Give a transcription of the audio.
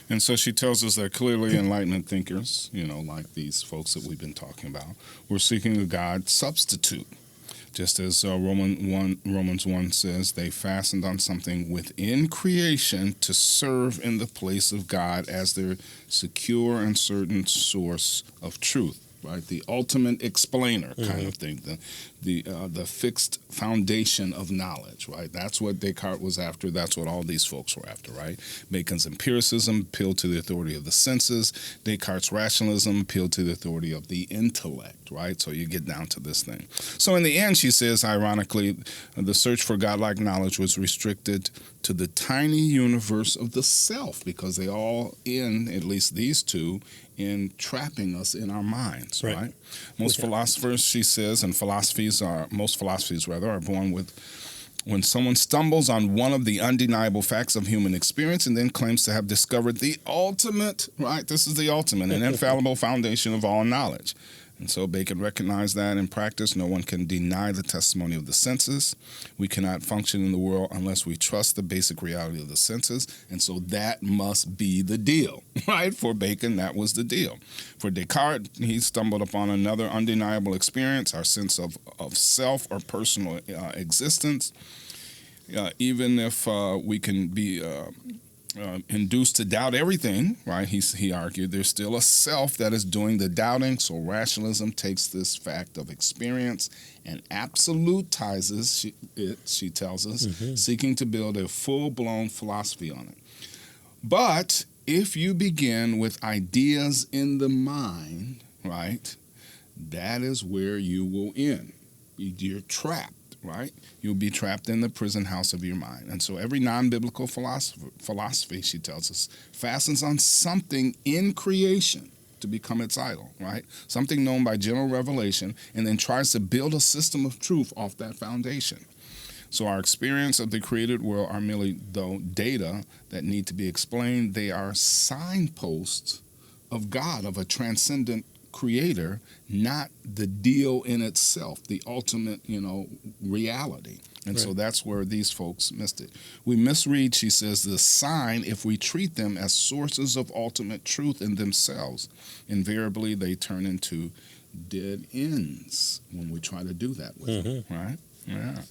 And so she tells us that clearly Enlightenment thinkers, like these folks that we've been talking about, were seeking a God substitute. Just as Romans 1 says, they fastened on something within creation to serve in the place of God as their secure and certain source of truth. Right, the ultimate explainer kind of thing, the fixed foundation of knowledge. Right, that's what Descartes was after. That's what all these folks were after. Right, Bacon's empiricism appealed to the authority of the senses. Descartes' rationalism appealed to the authority of the intellect. Right, so you get down to this thing. So in the end, she says, ironically, the search for godlike knowledge was restricted to the tiny universe of the self, because they all end, at least these two, in trapping us in our minds, right? Most philosophers, she says, and most philosophies are born with when someone stumbles on one of the undeniable facts of human experience and then claims to have discovered the ultimate, right? This is the ultimate and infallible foundation of all knowledge. And so Bacon recognized that in practice, no one can deny the testimony of the senses. We cannot function in the world unless we trust the basic reality of the senses. And so that must be the deal, right? For Bacon, that was the deal. For Descartes, he stumbled upon another undeniable experience, our sense of self or personal existence. Even if we can be induced to doubt everything, right? He argued there's still a self that is doing the doubting. So rationalism takes this fact of experience and absolutizes it, she tells us, seeking to build a full-blown philosophy on it. But if you begin with ideas in the mind, right, that is where you will end. You're trapped. Right? You'll be trapped in the prison house of your mind. And so every non-biblical philosophy, she tells us, fastens on something in creation to become its idol, right? Something known by general revelation, and then tries to build a system of truth off that foundation. So our experience of the created world are merely, though, data that need to be explained. They are signposts of God, of a transcendent creator, not the deal in itself, the ultimate, reality. And so that's where these folks missed it. We misread, she says, the sign if we treat them as sources of ultimate truth in themselves. Invariably, they turn into dead ends when we try to do that with them, right? Yeah.